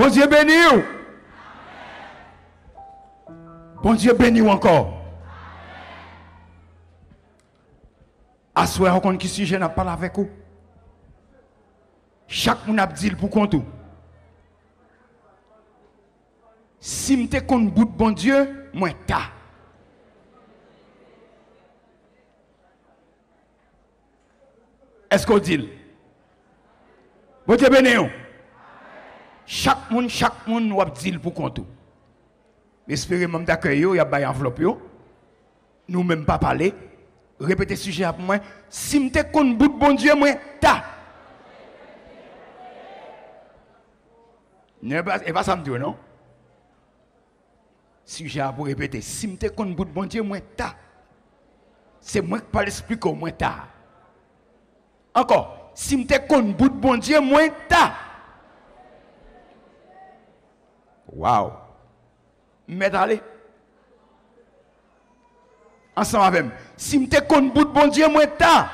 Bon Dieu béni ou. Bon Dieu béni ou encore. Assoyez encore qui sujet n'a pas avec vous. Chaque monde a dit pour compte. Si je te compte bout de bon Dieu, moi ta. Est-ce qu'on dit? Bon Dieu béni. Chaque monde nous a dit pour compte. Espérez même d'accueillir, il y a une enveloppe. Nous même pas parler. Répétez ce sujet pour moi. Si je te compte bout de bon Dieu, moi ta. Et pas ça me dit non? Sujet pour répéter. Si je te compte bout de bon Dieu, moi ta. C'est moi qui parle expliquer moi ta. Encore. Si je te compte bout de bon Dieu, moi ta. Waouh. Mais allez. Ensemble avec moi. Si je te compte bout de bon Dieu, moi ta.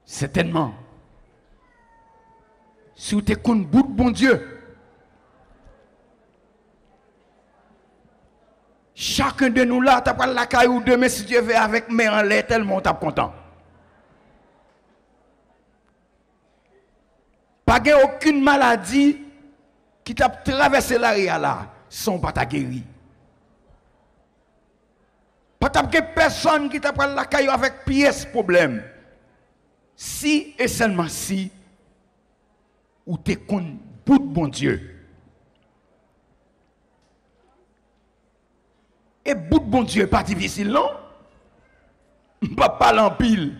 Certainement. Si vous te compte bout de bon Dieu, chacun de nous là, tu as la caillou demain si Dieu veut avec mes en l'air tellement tu es content. Pas aucune maladie qui t'a traversé l'arrière là, sans pas ta guéri. Pas de personne qui t'a la caillou avec pièce problème. Si et seulement si, ou te compte bout de bon Dieu. Et bout de bon Dieu pas difficile, non? Pas parler en pile.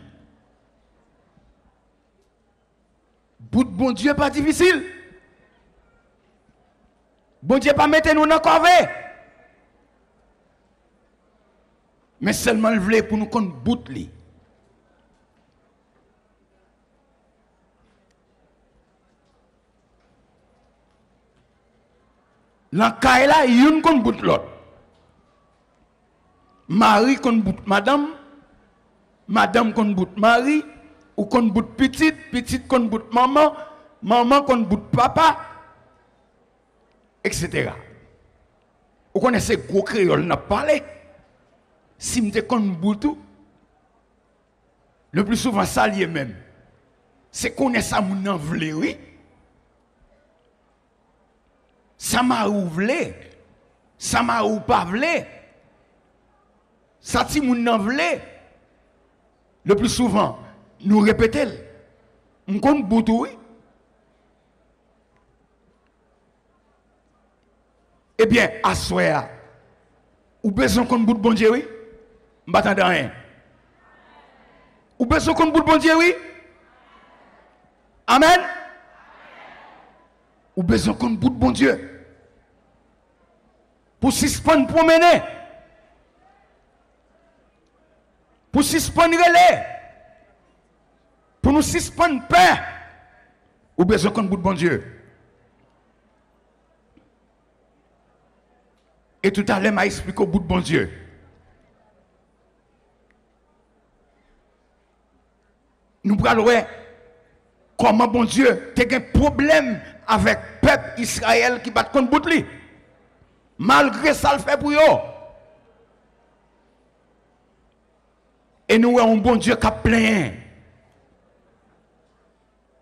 Bout de bon Dieu pas difficile. Bon Dieu pas mettre nous dans la corvée. Mais seulement le voulait pour nous compte bout de lui. L'encaille là, il y a une qu'on bout l'autre. Marie qu'on bout madame, madame qu'on bout Marie, ou qu'on bout petite, petite qu'on bout maman, maman qu'on bout papa, etc. Vous connaissez gros créole n'a parlé. Si m'te qu'on bout tout, le plus souvent ça lié même. C'est qu'on est ça moun nan vle, oui. Ça m'a ouvlé, ça m'a ou pas vlé, ça ti moun nan vlé. Le plus souvent, nous répétons, on compte boutou, oui. Eh bien, à soir, ou besoin qu'on bout bon Dieu, oui? M'attendez rien. Ou besoin qu'on bout bon Dieu, oui? Amen. Ou besoin qu'on bout bon Dieu. Pour suspendre promener. Pour suspendre relais. Pour nous suspendre paix. Ou besoin qu'on bout bon Dieu. Et tout à l'heure, m'a expliqué au bout de bon Dieu. Nous parlons comment bon Dieu a un problème avec le peuple Israël qui bat contre bout lui. Malgré ça, le fait pour eux. Et nous avons un bon Dieu qui a plein.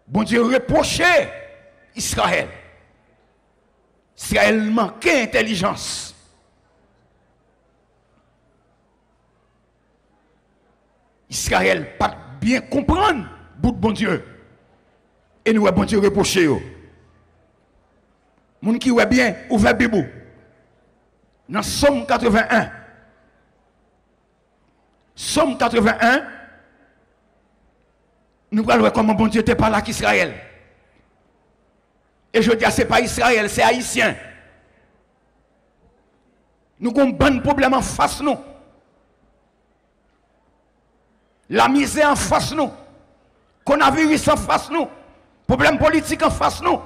Bon Dieu reproché Israël. Israël manquait intelligence. Israël pas bien comprendre bout de bon Dieu. Et nous avons bon Dieu reproché. Moun qui ouais bien ouvert Bible. Dans Somme 81. Somme 81. Nous allons voir comment bon Dieu te parle avec Israël. Et je dis, ce n'est pas Israël, c'est Haïtien. Nous avons un bon problème en face nous. La misère en face nous. Coronavirus en face nous. Problème politique en face nous.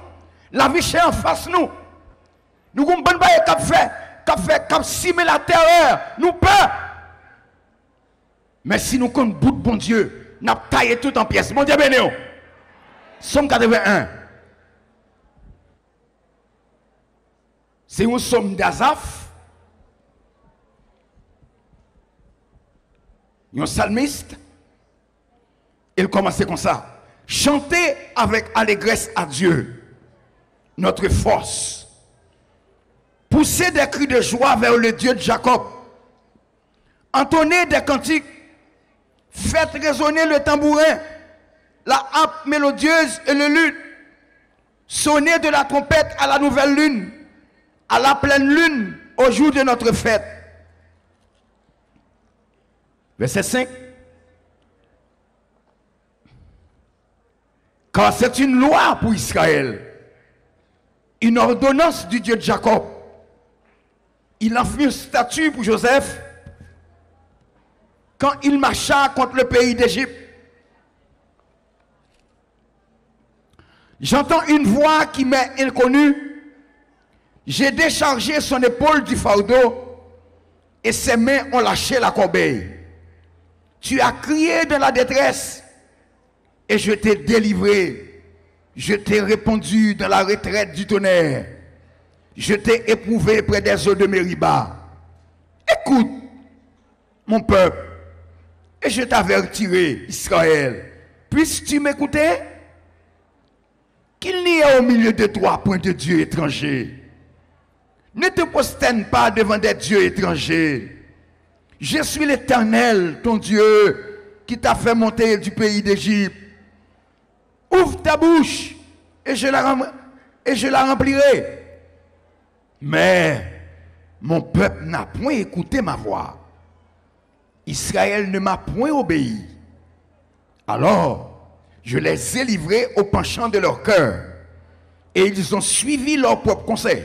La vie chère en face nous. Nous avons un bon bail qui fait simuler la terreur. Nous peur. Mais si nous comptons bout de bon Dieu, nous avons taillé tout en pièces. Mon Dieu béni. Somme 81. C'est une somme d'Azaph. Un psalmiste. Il commençait comme ça. Chantez avec allégresse à Dieu, notre force. Poussez des cris de joie vers le Dieu de Jacob. Entonnez des cantiques. Faites résonner le tambourin, la harpe mélodieuse et le luth. Sonnez de la trompette à la nouvelle lune, à la pleine lune, au jour de notre fête. Verset 5. Car c'est une loi pour Israël, une ordonnance du Dieu de Jacob. Il en fit un statut pour Joseph quand il marcha contre le pays d'Égypte. J'entends une voix qui m'est inconnue. J'ai déchargé son épaule du fardeau et ses mains ont lâché la corbeille. Tu as crié dans la détresse et je t'ai délivré. Je t'ai répondu dans la retraite du tonnerre. Je t'ai éprouvé près des eaux de Mériba. Écoute, mon peuple, et je t'avertirai, Israël, puisses-tu m'écouter? Qu'il n'y ait au milieu de toi point de Dieu étranger. Ne te prosterne pas devant des dieux étrangers. Je suis l'Éternel, ton Dieu, qui t'a fait monter du pays d'Égypte. Ouvre ta bouche et je la remplirai. Mais mon peuple n'a point écouté ma voix. Israël ne m'a point obéi. Alors, je les ai livrés au penchant de leur cœur, et ils ont suivi leur propre conseil.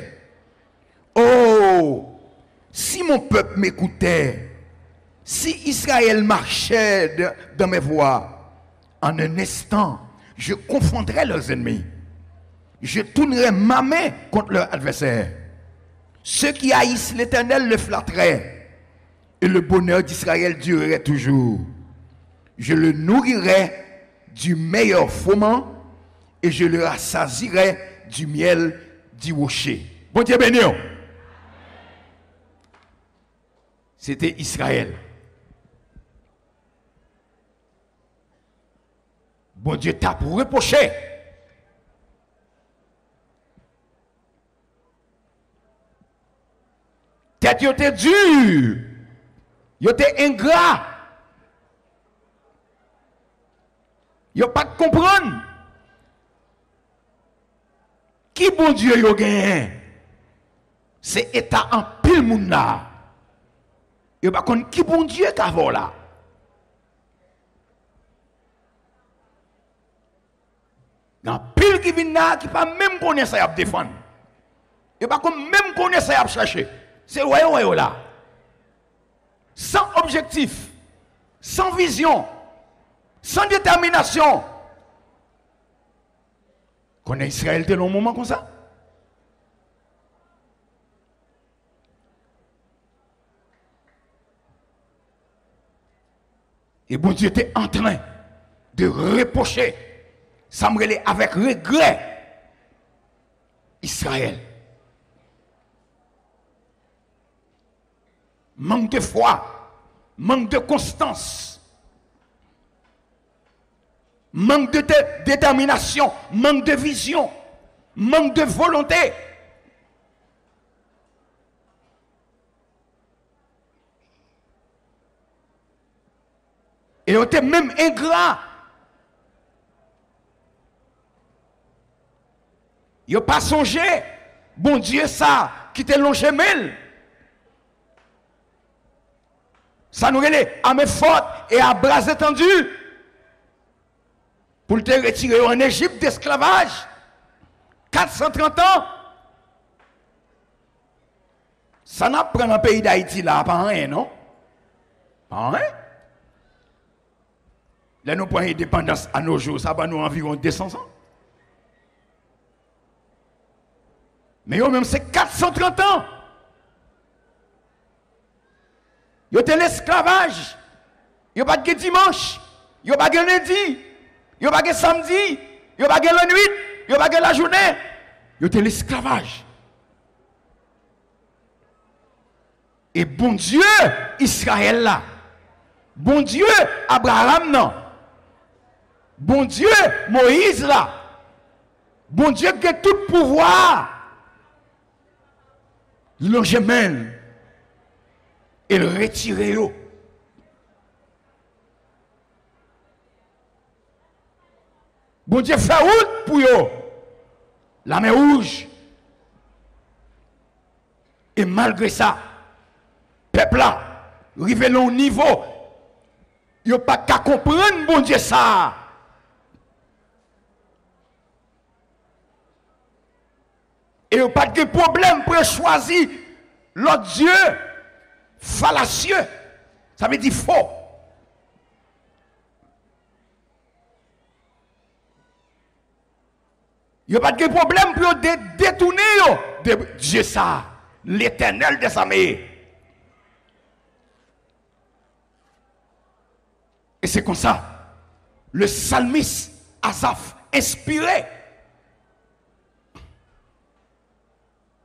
Oh, si mon peuple m'écoutait, si Israël marchait dans mes voies, en un instant, je confondrais leurs ennemis. Je tournerais ma main contre leurs adversaires. Ceux qui haïssent l'Éternel le flatteraient, et le bonheur d'Israël durerait toujours. Je le nourrirai du meilleur foment et je le rassasirai du miel du rocher. Bon Dieu béni. C'était Israël. Bon Dieu t'a pour reprocher. Tête était dure. Yo te ingrat. Yo pas de comprendre. Qui bon Dieu yo gagne? C'est état en pile moun là. Yo pas connait qui bon Dieu qu'a là. Dans pile qui vient là qui pas même connaître ça y a défendre. Yo pas même connaître ça y a chercher. C'est ouais là. Sans objectif, sans vision, sans détermination. Connaît Israël de long moment comme ça? Et bon Dieu était en train de reprocher, ça me relève avec regret, Israël. Manque de foi, manque de constance, manque de détermination, manque de vision, manque de volonté. Et on était même ingrat. Il n'a pas songé, bon Dieu, ça, qui te longé mêle. Ça nous relève à main forte et à bras étendus pour te retirer en Égypte d'esclavage. 430 ans. Ça n'a pas dans le pays d'Haïti là, pas rien, non? Pas rien. Là, nous prenons indépendance à nos jours, ça va nous environ 200 ans. Mais même c'est 430 ans. Yo te l'esclavage. Il n'y a pas de dimanche, il n'y a pas de lundi, il n'y a pas de samedi, il n'y a pas de la nuit, il n'y a pas de la journée. Il y a l'esclavage. Et bon Dieu, Israël là. Bon Dieu, Abraham non. Bon Dieu, Moïse là. Bon Dieu qui a tout pouvoir. Le gemelle et le retirer. Bon Dieu fait route pour eux. La mer rouge. Et malgré ça, peuple là, arrivé au niveau, il n'y a pas qu'à comprendre, bon Dieu, ça. Et il n'y a pas de problème pour choisir l'autre Dieu fallacieux. Ça veut dire faux. Il n'y a pas de problème pour détourner de Dieu ça, l'Éternel des armées. Et c'est comme ça, le psalmiste Asaph, inspiré,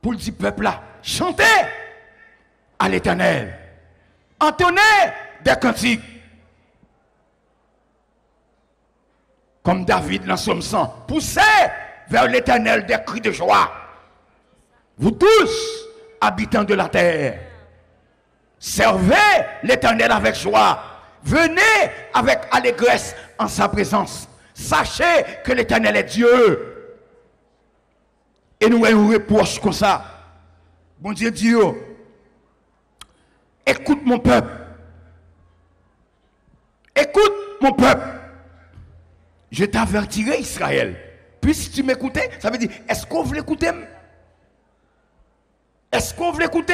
pour le dire peuple là, chantez à l'Éternel, entonnez des cantiques, comme David dans Somme 100, poussez vers l'Éternel des cris de joie. Vous tous, habitants de la terre, servez l'Éternel avec joie. Venez avec allégresse en sa présence. Sachez que l'Éternel est Dieu. Et nous avons une reproche comme ça. Bon Dieu dit, écoute mon peuple. Écoute mon peuple. Je t'avertirai Israël. Puisque tu m'écoutais, ça veut dire, est-ce qu'on veut l'écouter? Est-ce qu'on veut l'écouter?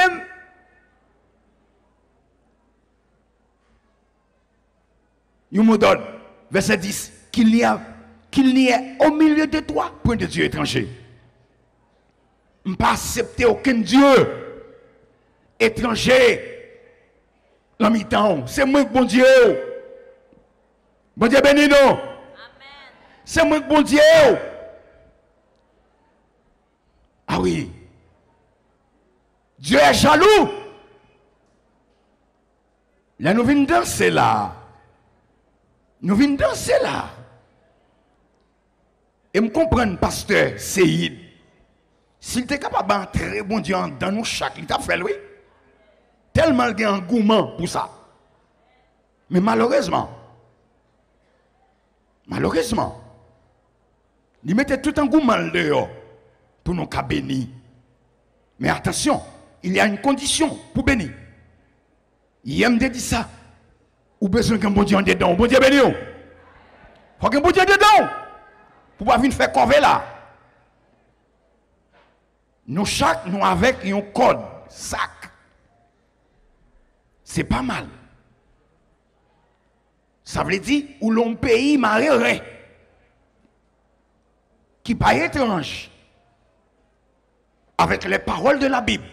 Il me donne, verset 10, qu'il n'y ait au milieu de toi point de Dieu étranger. Je ne pas accepter aucun Dieu étranger dans mi-temps. C'est moi bon Dieu. Bon Dieu béni nous. C'est moi bon Dieu. Ah oui. Dieu est jaloux. Là nous venons danser là. Nous venons danser là. Et me comprendre, pasteur Seyd, s'il était capable d'entrer, bon Dieu, dans nous chaque, il t'a fait, oui. Tellement il y a un engouement pour ça. Mais malheureusement, il mettait tout un engouement dehors pour nous bénir. Mais attention, il y a une condition pour bénir. Il aime dit ça. Ou besoin qu'un bon Dieu en dedans. Bon Dieu béni. Faut qu'un bon Dieu dedans. Pour pas venir faire corvée là. Nous chaque, nous avec un code, sac. C'est pas mal. Ça veut dire, où l'on pays marin. Qui pas étrange. Avec les paroles de la Bible.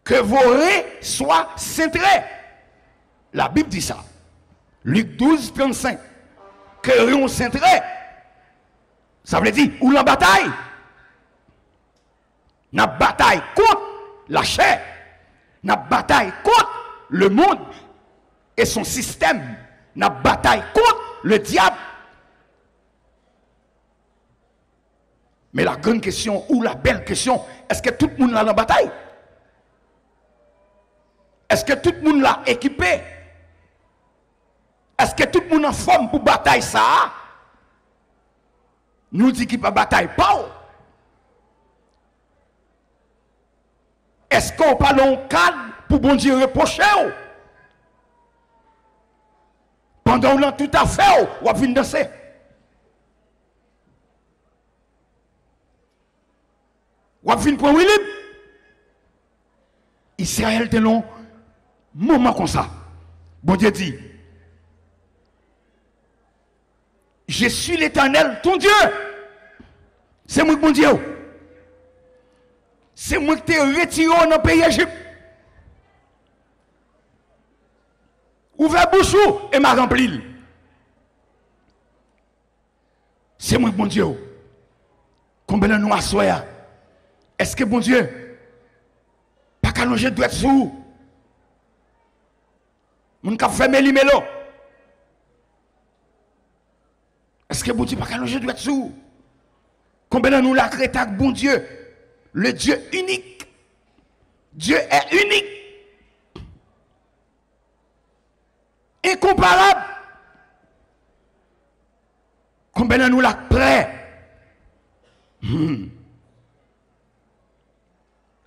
Que vos reins soient cintrés. La Bible dit ça. Luc 12, 35. Que reins cintrés. Ça veut dire, ou la bataille. La bataille contre la chair. La bataille contre le monde et son système. La bataille contre le diable. Mais la grande question, ou la belle question, est-ce que tout le monde a la bataille? Est-ce que tout le monde l'a équipé? Est-ce que tout le monde en forme pour bataille ça? Nous dit qu'il pas bataille pas. Est-ce qu'on parle en cadre pour bon Dieu reprocher? Pendant qu'on a tout à fait, on va venir danser. On va venir prendre William. Israël était long. Moment comme ça, bon Dieu dit, je suis l'Éternel, ton Dieu. C'est moi bon Dieu. C'est moi qui t'ai retiré dans le pays Égypte. Ouvert bouche et m'a rempli. C'est moi, bon Dieu. Combien de nous assoya? Est-ce que bon Dieu, pas qu'à longer doit être sous? Mon cap fermé l'imelo. Est-ce que bon Dieu, pas qu'à longer doit être sous? Combien de nous la créé bon Dieu? Le Dieu unique. Dieu est unique. Incomparable. Combien de nous la prêt?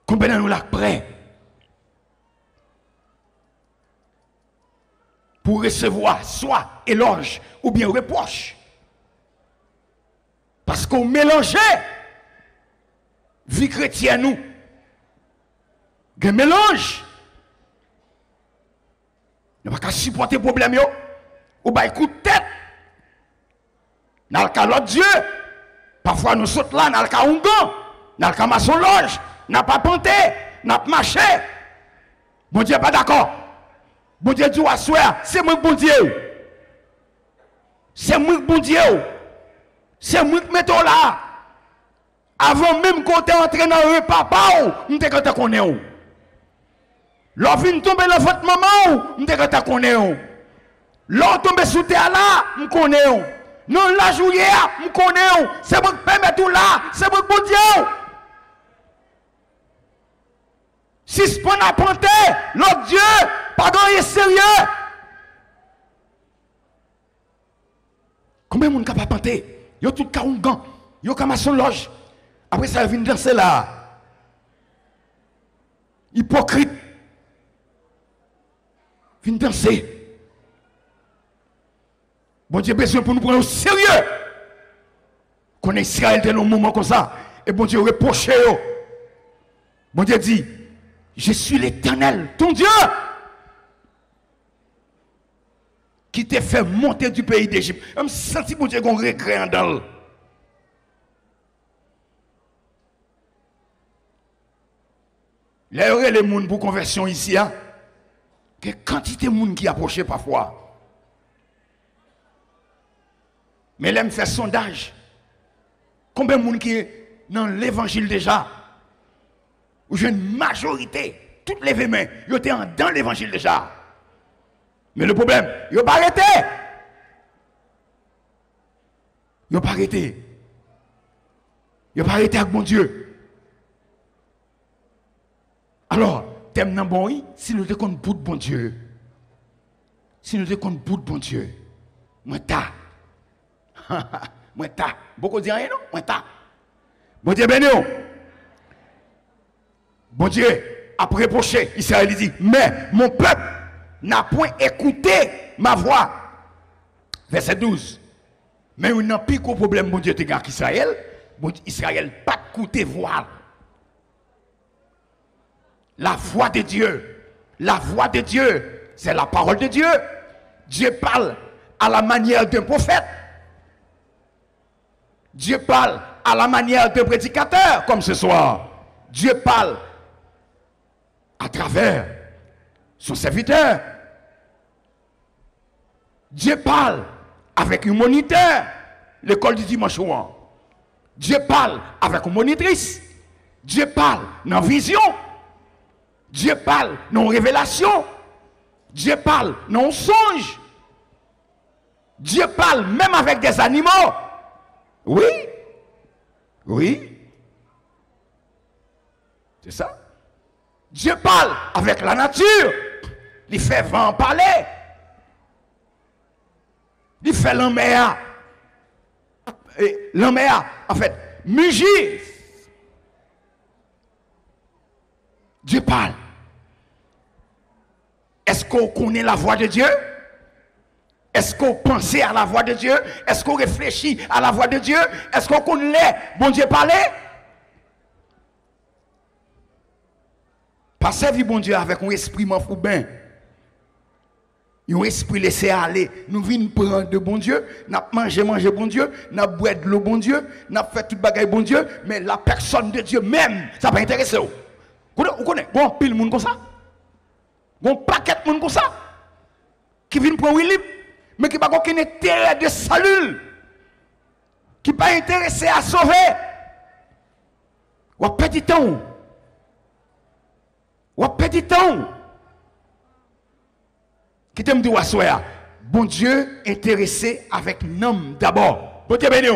Combien de nous la prêt? Pour recevoir soit éloge ou bien reproche. Parce qu'on mélangeait vie chrétienne nous. Un mélange. Nous ne pouvons pas supporter le problème. Ou bien coup de tête. Dans le cas de l'autre Dieu. Parfois nous sautons là, dans le cas Ungan. Dans le cas maçon loge. N'a pas panté. N'a pas marché. Bon Dieu n'est pas d'accord. Bon Dieu dit, c'est moi bon Dieu. C'est moi bon Dieu. C'est moi qui mettons là. Avant même qu'on t'ait entré dans le papa, nous te connaissons. Lorsqu'on tombe dans votre maman, nous te connaissons. Lorsqu'on tombe sous terre là, nous connaissons. Non, la journée, nous connaissons. C'est moi qui permet tout là. C'est moi bon Dieu. Si ce qu'on a planté, l'autre Dieu, pas grand sérieux. Combien de monde capable de planter? Yo tout cas un gant, yo comme son loge. Après ça vient danser là. Hypocrite. Vient danser. Bon Dieu besoin pour nous prendre au sérieux. Qu'on est Israël dans un moment comme ça et bon Dieu reproche yo. Bon Dieu dit, je suis l'Éternel, ton Dieu, qui t'a fait monter du pays d'Égypte. Je me sens bon Dieu qu'on recrée en dedans. Là, il y a les gens pour conversion ici, hein? Que quantité de monde qui approchent parfois. Mais là, je fais sondage. Combien de monde qui est dans l'évangile déjà? Où j'ai une majorité, toutes les mains, ils étaient dans l'évangile déjà. Mais le problème, ils n'ont pas arrêté. Ils n'ont pas arrêté. Ils n'ont pas arrêté avec mon Dieu. Alors, t'aimes nan bon oui, si nous te compte bout de bon Dieu. Si nous te compte bout de bon Dieu. Moi ta. Moi ta. Beaucoup disent rien non? Moi ta. Bon Dieu béni. Bon Dieu a reproché Israël dit mais mon peuple n'a point écouté ma voix. Verset 12. Mais il n'a plus qu'au problème bon Dieu te garde Israël. Bon Israël pas écouté voix. La voix de Dieu. La voix de Dieu, c'est la parole de Dieu. Dieu parle à la manière d'un prophète. Dieu parle à la manière d'un prédicateur, comme ce soir. Dieu parle à travers son serviteur. Dieu parle avec un moniteur, l'école du dimanche soir. Dieu parle avec une monitrice. Dieu parle dans vision. Dieu parle dans révélation. Dieu parle dans songe. Dieu parle même avec des animaux. Oui. Oui. C'est ça. Dieu parle avec la nature. Il fait vent parler. Il fait l'homme. L'homme, en fait, mugir. Dieu parle. Est-ce qu'on connaît la voix de Dieu? Est-ce qu'on pense à la voix de Dieu? Est-ce qu'on réfléchit à la voix de Dieu? Est-ce qu'on connaît bon Dieu parler? Pas servir bon Dieu avec un esprit m'en bien. Un esprit laissé aller. Nous venons prendre de bon Dieu, nous manger bon Dieu, nous boire de l'eau bon Dieu, nous fait tout bagaille bon Dieu, mais la personne de Dieu même, ça va intéresser. Vous connaissez, bon pile monde comme ça? Bon paquet de monde comme ça? pour Willy, mais qui n'a pas aucun intérêt de salut, qui n'est pas intéressé à sauver. Ou à petit temps. Ou à petit temps. Qui t'aime dire, bon Dieu intéressé avec l'homme d'abord. Bon Dieu béni.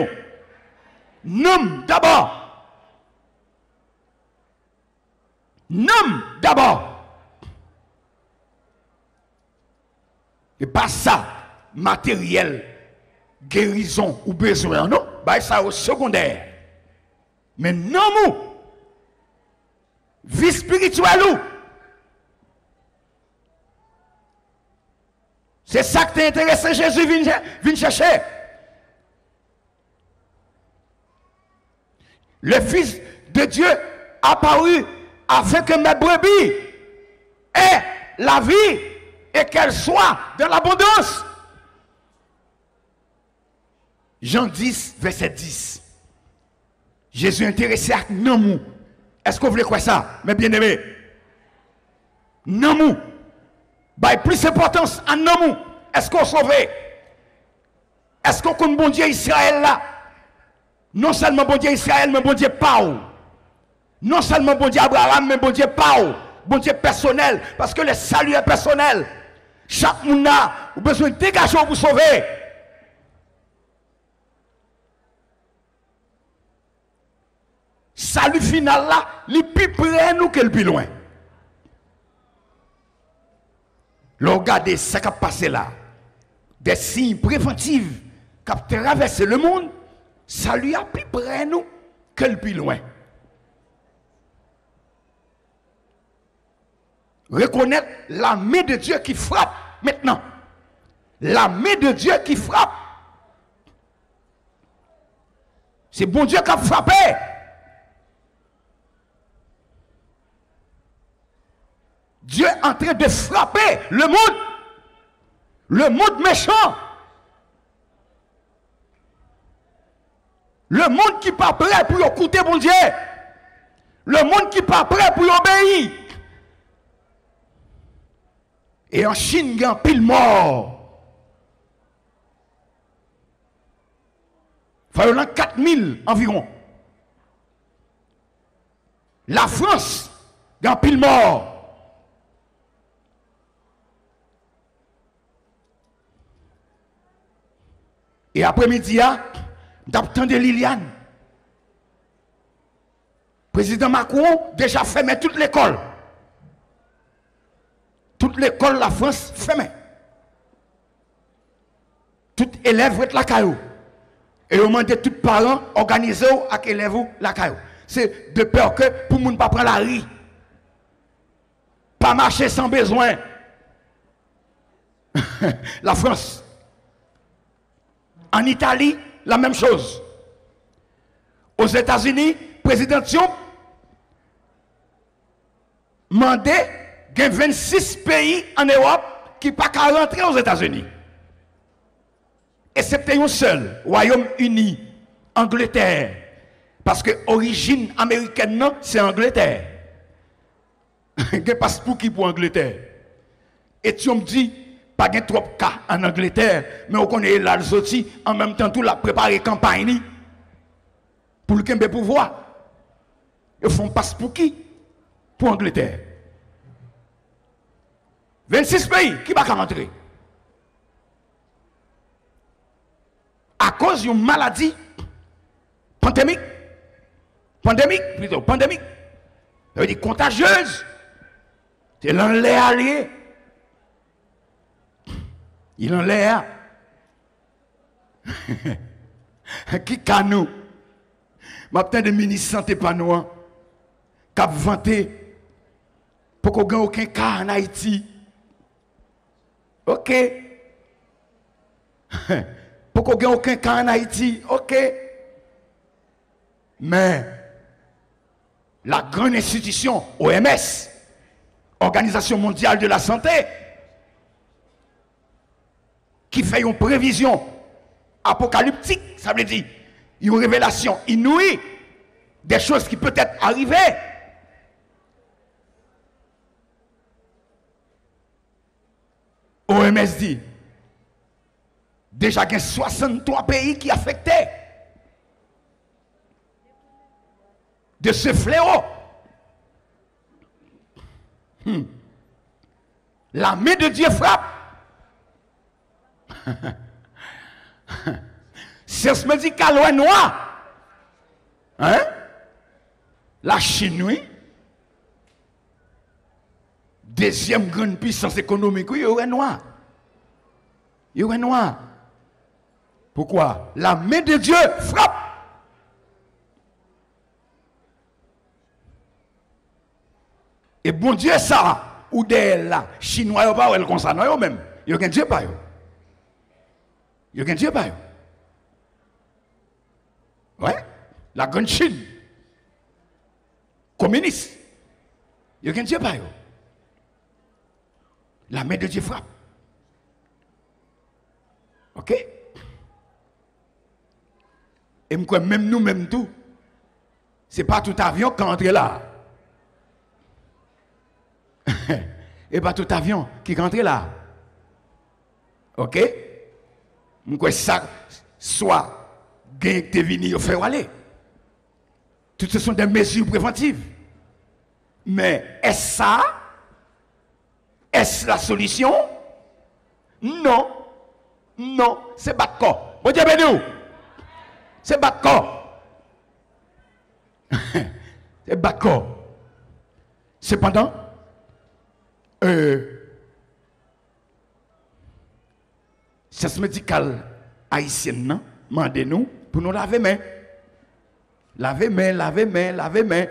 L'homme d'abord. L'homme d'abord. Et pas ça, matériel, guérison ou besoin, non? Bah, ça au secondaire. Mais non, vie spirituelle, c'est ça qui t'intéresse, Jésus vient chercher. Le Fils de Dieu apparu afin que mes brebis aient la vie et qu'elles soient dans l'abondance. Jean 10, verset 10. Jésus intéressé à Namou. Est-ce que vous voulez quoi ça, mes bien-aimés? Namou. Bah, plus d'importance à Namou. Est-ce qu'on sauve? Est-ce qu'on connaît bon Dieu Israël là? Non seulement bon Dieu Israël, mais bon Dieu Pau. Non seulement bon Dieu Abraham, mais bon Dieu Pau. Bon Dieu personnel. Parce que le salut est personnel. Chaque monde a besoin de dégager pour sauver. Salut final là, il est plus près nous que le plus loin. Regardez ce qui a passé là. Des signes préventifs qui ont traversé le monde, salut a plus près nous que le plus loin. Reconnaître la main de Dieu qui frappe maintenant. La main de Dieu qui frappe. C'est bon Dieu qui a frappé. Dieu est en train de frapper le monde méchant, le monde qui n'est pas prêt pour écouter mon Dieu, le monde qui n'est pas prêt pour obéir. Et en Chine, il y a un pile mort. Il y a 4000 environ. La France, il y a un pile mort. Et après-midi, d'abord de Liliane. Président Macron déjà fermé toute l'école. Toute l'école, la France, fermée. Tout élève être la caillou. Et on demande tous les parents organiser avec élèves la caillou. C'est de peur que pour ne pas prendre la rue. Pas marcher sans besoin. La France. En Italie, la même chose. Aux États-Unis, président Trump mandait qu'il y a 26 pays en Europe qui ne peuvent pas rentrer aux États-Unis. Et c'est un seul, Royaume-Uni, Angleterre. Parce que l'origine américaine, c'est Angleterre. Il y a un passeport qui pour Angleterre. Et tu me dis, pas de trop de cas en Angleterre, mais on connaît là aussi, en même temps, tout la préparer campagne pour le pouvoir. Ils font passe pour qui? Pour Angleterre. 26 pays, qui va rentrer? À cause d'une maladie pandémique, pandémique, ça veut dire contagieuse. C'est l'enlève allié. Il en l'air. Qui ka nous? M'attend de ministre santé pas nous. Cap vanté pour qu'on gagne aucun cas en Haïti. OK. Pour qu'on gagne aucun cas en Haïti. OK. Mais la grande institution OMS, Organisation mondiale de la santé, qui fait une prévision apocalyptique, ça veut dire une révélation inouïe des choses qui peuvent être arrivées. OMS dit, Déjà, il y a 63 pays qui affectés de ce fléau. La main de Dieu frappe. Science médicale ouais noir. Hein? La Chine, oui. Deuxième grande puissance économique, oui, il est noir. Il est noir. Pourquoi? La main de Dieu frappe. Et bon Dieu, ça, ou des là, Chinois, ils pas comme ça, non, même. Ils ont Dieu pas. Ils ont Dieu pas. Ouais, la grande Chine, communiste. Ils ont Dieu pas. La main de Dieu frappe. Ok? Et même nous-mêmes tout, c'est pas tout avion qui entre là. Et pas tout avion qui rentre là. Ok? M'kwe ça soit gain que vini au faire aller. Tout ce sont des mesures préventives. Mais est-ce ça? Est-ce la solution? Non. Non, c'est battre corps. Bon Dieu béni. C'est battre corps. C'est battre corps. Cependant, science médicale haïtienne, mandez-nous pour nous laver main. Laver main, laver main, laver main.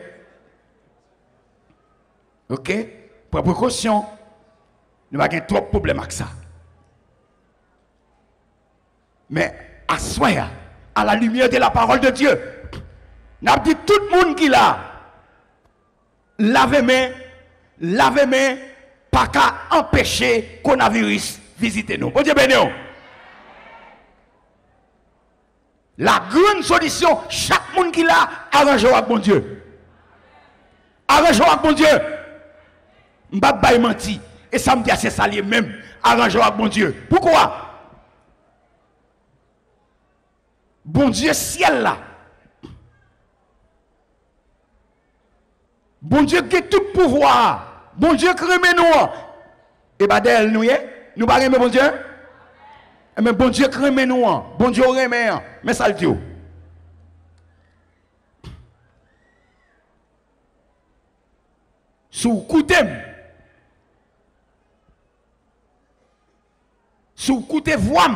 Ok? Pour précaution, nous n'avons pas trop de problèmes avec ça. Mais à soi, à la lumière de la parole de Dieu, nous avons dit tout le monde qui l'a, laver main, pas qu'à empêcher le coronavirus visiter nous. Bon Dieu béni. La grande solution, chaque monde qui l'a, arrange avec bon Dieu. Arrange avec bon Dieu. Je ne vais pas mentir. Et ça me dit c'est ça même. Arrange avec bon Dieu. Pourquoi? Bon Dieu ciel là. Bon Dieu qui a tout pouvoir. Bon Dieu qui remet nous. Et bien d'elle nous, nous pas remet bon Dieu. Mais bon Dieu qui remet nous. Bon Dieu remet. Mais ça le dit. Sous coutem. Sous coutem voix.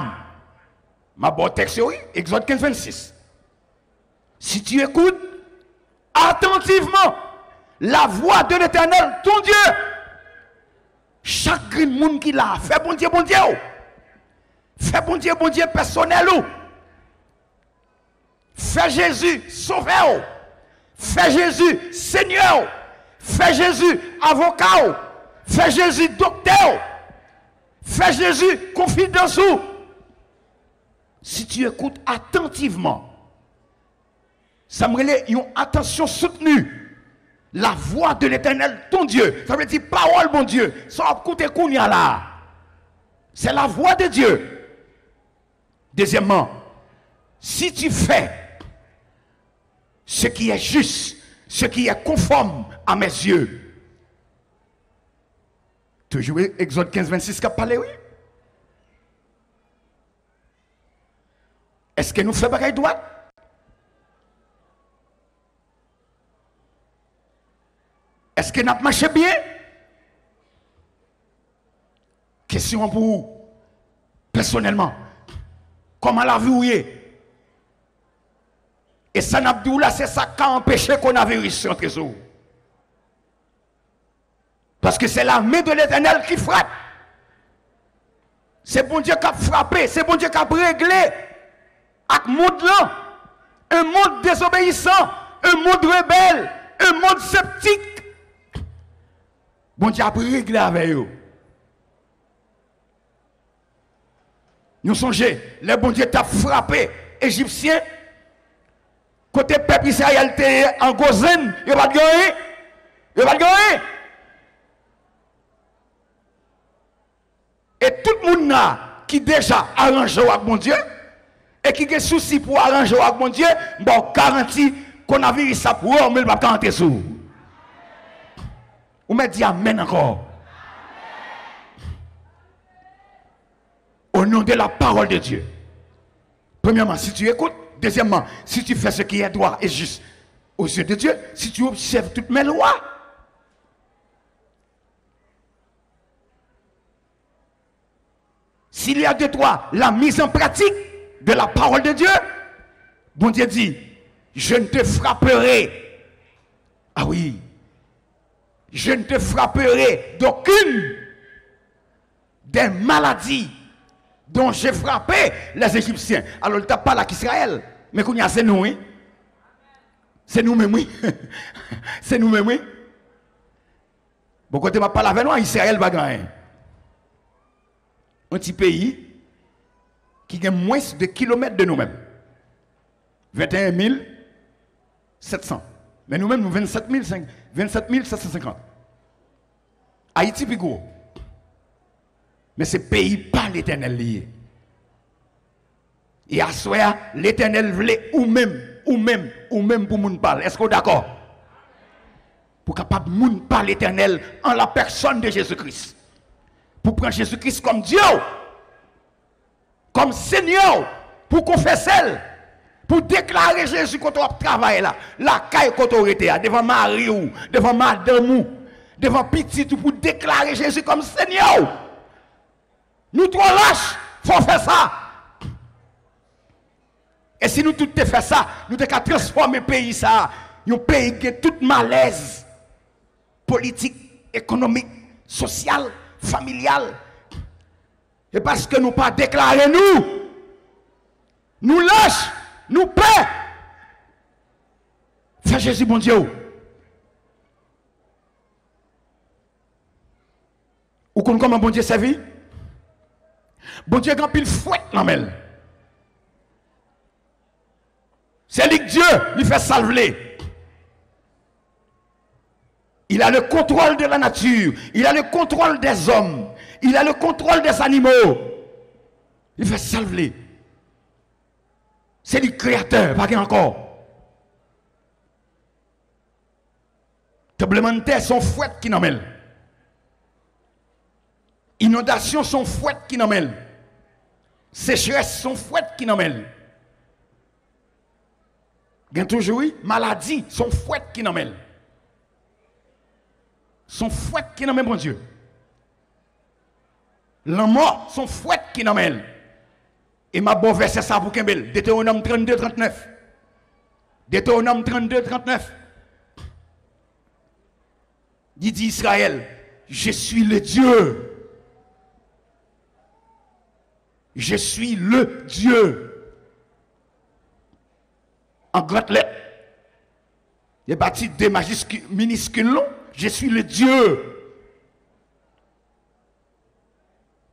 Ma bonne texte, oui, Exode 15, 26. Si tu écoutes attentivement la voix de l'Éternel, ton Dieu, chaque monde qui l'a, fait bon Dieu, fait bon Dieu personnel, fait Jésus sauveur, fait Jésus Seigneur, fait Jésus avocat, fait Jésus docteur, fait Jésus confidence. Si tu écoutes attentivement, ça me relève une attention soutenue. La voix de l'Éternel, ton Dieu. Ça veut dire parole, mon Dieu. Ça écoute Kounia là. C'est la voix de Dieu. Deuxièmement, si tu fais ce qui est juste, ce qui est conforme à mes yeux. Toujours Exode 15, 26 qui a parlé, oui. Est-ce que nous faisons bagaille droite? Est-ce que nous marchons bien? Question pour vous, personnellement. Comment la vie ou est? Et ça n'a pas là, c'est ça qui a empêché qu'on a vérifié entre eux. Parce que c'est la main de l'Éternel qui frappe. C'est bon Dieu qui a frappé, c'est bon Dieu qui a réglé. Un monde là, un monde désobéissant, un monde rebelle, un monde sceptique. Bon Dieu a réglé avec eux. Nous songeons, le bon Dieu t'a frappé, Égyptien, côté peuple Israël était en Gozen, il va gagner. Il va gagner. Et tout le monde là, qui déjà arrange avec mon Dieu et qui a souci pour arranger avec mon Dieu, bon, garantie qu'on a vu ça pour eux, mais il va pas rentrer sous. Vous me dites amen encore. Au nom de la parole de Dieu. Premièrement, si tu écoutes. Deuxièmement, si tu fais ce qui est droit et juste aux yeux de Dieu, si tu observes toutes mes lois. S'il y a de toi la mise en pratique de la parole de Dieu, bon Dieu dit, je ne te frapperai. Ah oui. Je ne te frapperai d'aucune des maladies dont j'ai frappé les Égyptiens. Alors, il n'y a pas là qu'Israël. Mais qu'on y a, c'est nous, oui. C'est nous-mêmes, oui. C'est nous-mêmes, oui. Bon, quand tu m'as parlé avec nous, Israël va gagner. Un petit pays qui a moins de kilomètres de nous-mêmes. 21 700. Mais nous-mêmes, nous 27 750. Haïti, plus gros. Mais ce pays pas l'Éternel lié. Et à ce moment, l'Éternel voulait ou même pour moun parler. Est-ce que vous êtes d'accord? Pour capable moun parler l'Éternel en la personne de Jésus-Christ. Pour prendre Jésus-Christ comme Dieu, comme Seigneur, pour confesser, pour déclarer Jésus quand on travaille là, la caille quand on était devant Marie ou devant Madame ou devant petit pour déclarer Jésus comme Seigneur. Nous trop lâches, il faut faire ça. Et si nous tous fait ça, nous devons transformer le pays ça, un pays qui a tout malaise politique, économique, social, familial. Et parce que nous pas déclaré nous lâches, nous paix. Fais Jésus bon Dieu. Ou comment bon Dieu servi? Bon Dieu quand il fouette l'amel. C'est lui que Dieu lui fait salver. Il a le contrôle de la nature. Il a le contrôle des hommes. Il a le contrôle des animaux. Il fait salver. C'est le créateur, pas encore. Tremblement de terre sont fouettes qui n'emmènent. Inondations sont fouettes qui n'emmènent. Sécheresse sont fouettes qui n'emmènent. Gain toujours oui, maladie sont fouettes qui n'emmènent. Sont fouettes qui n'emmènent, bon Dieu. La mort sont fouettes qui n'emmènent. Et ma bon verset ça pour Kembel. Deutéronome 32, 39. Deutéronome 32, 39. Il dit Israël, je suis le Dieu. Je suis le Dieu. En grande lettre. Il est bâti des minuscules. Je suis le Dieu.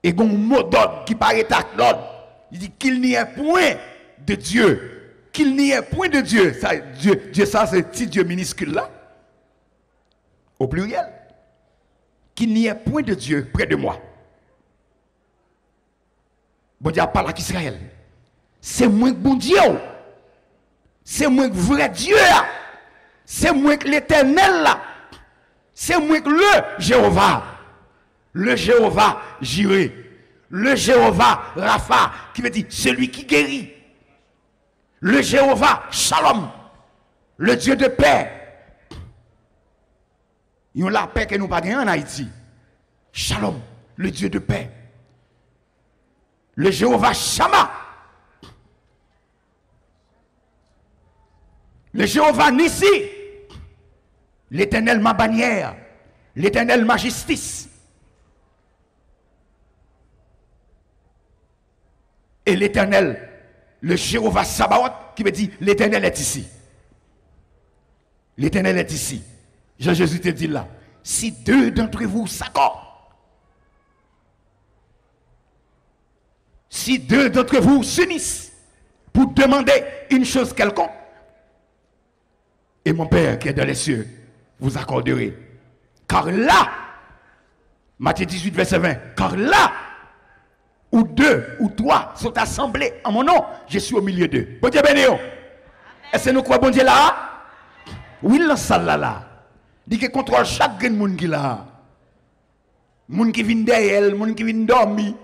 Et il y a un mot d'ordre qui paraît à l'ordre. Il dit qu'il n'y ait point de Dieu. Qu'il n'y ait point de Dieu. Ça, Dieu ça, c'est petit Dieu minuscule là. Au pluriel. Qu'il n'y ait point de Dieu près de moi. Bon Dieu parle à Israël. C'est moi que bon Dieu. C'est moi que vrai Dieu. C'est moi que l'Éternel là. C'est moi que le Jéhovah. Le Jéhovah Jireh. Le Jéhovah Rapha, qui veut dire celui qui guérit. Le Jéhovah Shalom. Le Dieu de paix. Ils ont la paix que nous pas gagné en Haïti. Shalom, le Dieu de paix. Le Jéhovah Shammah. Le Jéhovah Nissi. L'Éternel ma bannière. L'Éternel ma justice. Et l'Éternel, le Jéhovah Sabaoth, qui veut dire l'Éternel est ici. L'Éternel est ici. Jean-Jésus te dit là, si deux d'entre vous s'accordent, si deux d'entre vous s'unissent pour demander une chose quelconque, et mon Père qui est dans les cieux, vous accorderez. Car là, Matthieu 18, verset 20, car là ou deux, ou trois sont assemblés en mon nom, je suis au milieu d'eux. Bon Dieu béni. Est-ce que nous croyons bon Dieu là? Oui, dans salle là. Dit que contrôle chaque monde qui là. Monde qui vient derrière, monde qui vient dormir.